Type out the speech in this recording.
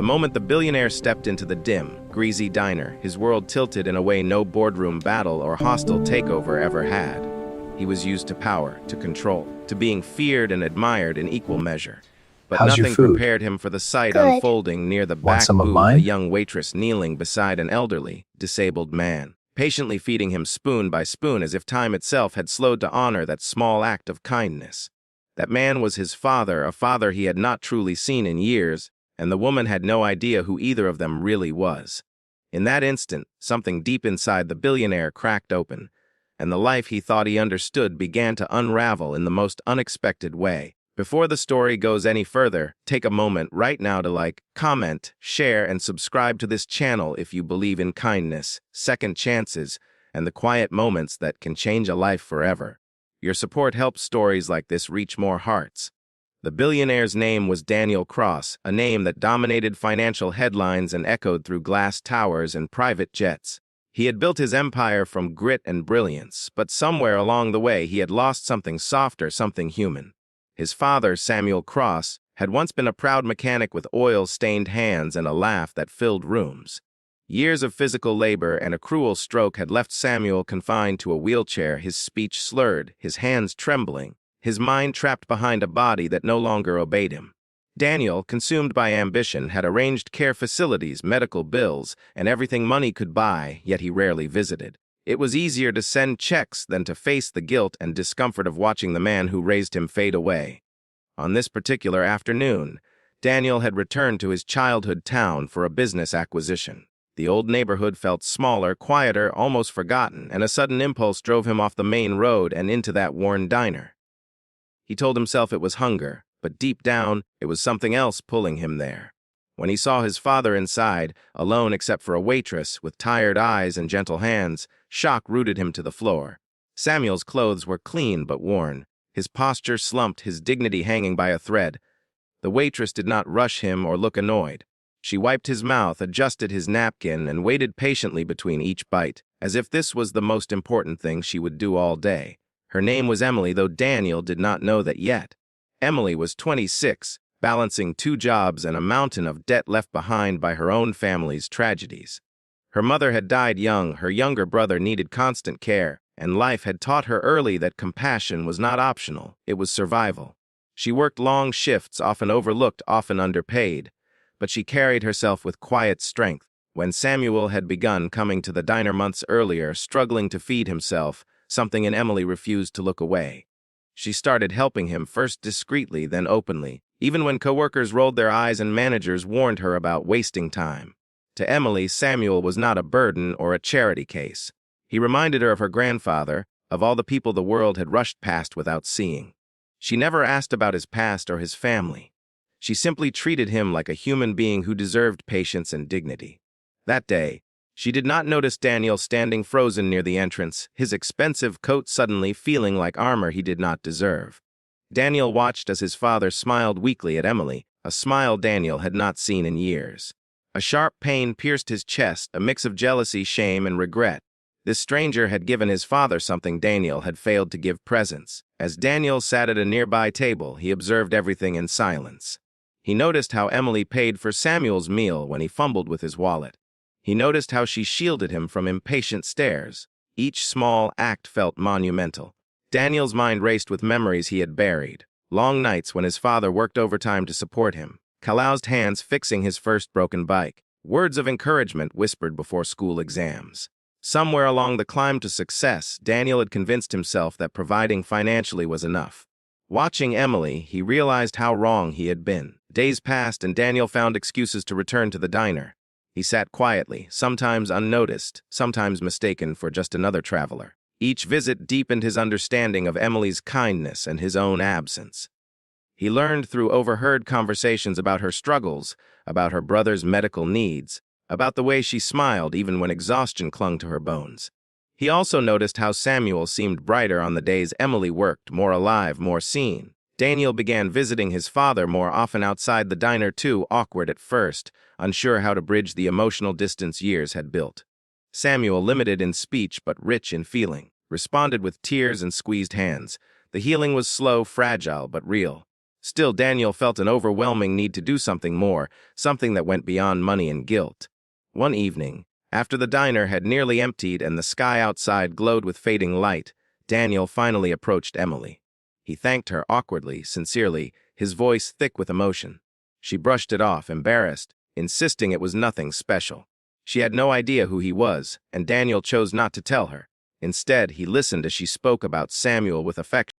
The moment the billionaire stepped into the dim, greasy diner, his world tilted in a way no boardroom battle or hostile takeover ever had. He was used to power, to control, to being feared and admired in equal measure. But How's your nothing food? prepared him for the sight Good. unfolding near the Want back some of booth, mine? a young waitress kneeling beside an elderly, disabled man, patiently feeding him spoon by spoon as if time itself had slowed to honor that small act of kindness. That man was his father, a father he had not truly seen in years, and the woman had no idea who either of them really was. In that instant, something deep inside the billionaire cracked open, and the life he thought he understood began to unravel in the most unexpected way. Before the story goes any further, take a moment right now to like, comment, share, and subscribe to this channel if you believe in kindness, second chances, and the quiet moments that can change a life forever. Your support helps stories like this reach more hearts. The billionaire's name was Daniel Cross, a name that dominated financial headlines and echoed through glass towers and private jets. He had built his empire from grit and brilliance, but somewhere along the way he had lost something softer, something human. His father, Samuel Cross, had once been a proud mechanic with oil-stained hands and a laugh that filled rooms. Years of physical labor and a cruel stroke had left Samuel confined to a wheelchair, his speech slurred, his hands trembling, his mind trapped behind a body that no longer obeyed him. Daniel, consumed by ambition, had arranged care facilities, medical bills, and everything money could buy, yet he rarely visited. It was easier to send checks than to face the guilt and discomfort of watching the man who raised him fade away. On this particular afternoon, Daniel had returned to his childhood town for a business acquisition. The old neighborhood felt smaller, quieter, almost forgotten, and a sudden impulse drove him off the main road and into that worn diner. He told himself it was hunger, but deep down, it was something else pulling him there. When he saw his father inside, alone except for a waitress, with tired eyes and gentle hands, shock rooted him to the floor. Samuel's clothes were clean but worn, his posture slumped, his dignity hanging by a thread. The waitress did not rush him or look annoyed. She wiped his mouth, adjusted his napkin, and waited patiently between each bite, as if this was the most important thing she would do all day. Her name was Emily, though Daniel did not know that yet. Emily was 26, balancing 2 jobs and a mountain of debt left behind by her own family's tragedies. Her mother had died young, her younger brother needed constant care, and life had taught her early that compassion was not optional, it was survival. She worked long shifts, often overlooked, often underpaid, but she carried herself with quiet strength. When Samuel had begun coming to the diner months earlier, struggling to feed himself, something in Emily refused to look away. She started helping him, first discreetly, then openly, even when coworkers rolled their eyes and managers warned her about wasting time. To Emily, Samuel was not a burden or a charity case. He reminded her of her grandfather, of all the people the world had rushed past without seeing. She never asked about his past or his family. She simply treated him like a human being who deserved patience and dignity. That day, she did not notice Daniel standing frozen near the entrance, his expensive coat suddenly feeling like armor he did not deserve. Daniel watched as his father smiled weakly at Emily, a smile Daniel had not seen in years. A sharp pain pierced his chest, a mix of jealousy, shame, and regret. This stranger had given his father something Daniel had failed to give: presence. As Daniel sat at a nearby table, he observed everything in silence. He noticed how Emily paid for Samuel's meal when he fumbled with his wallet. He noticed how she shielded him from impatient stares. Each small act felt monumental. Daniel's mind raced with memories he had buried. Long nights when his father worked overtime to support him. Calloused hands fixing his first broken bike. Words of encouragement whispered before school exams. Somewhere along the climb to success, Daniel had convinced himself that providing financially was enough. Watching Emily, he realized how wrong he had been. Days passed and Daniel found excuses to return to the diner. He sat quietly, sometimes unnoticed, sometimes mistaken for just another traveler. Each visit deepened his understanding of Emily's kindness and his own absence. He learned through overheard conversations about her struggles, about her brother's medical needs, about the way she smiled even when exhaustion clung to her bones. He also noticed how Samuel seemed brighter on the days Emily worked, more alive, more seen. Daniel began visiting his father more often outside the diner too, awkward at first, unsure how to bridge the emotional distance years had built. Samuel, limited in speech but rich in feeling, responded with tears and squeezed hands. The healing was slow, fragile, but real. Still, Daniel felt an overwhelming need to do something more, something that went beyond money and guilt. One evening, after the diner had nearly emptied and the sky outside glowed with fading light, Daniel finally approached Emily. He thanked her awkwardly, sincerely, his voice thick with emotion. She brushed it off, embarrassed, insisting it was nothing special. She had no idea who he was, and Daniel chose not to tell her. Instead, he listened as she spoke about Samuel with affection.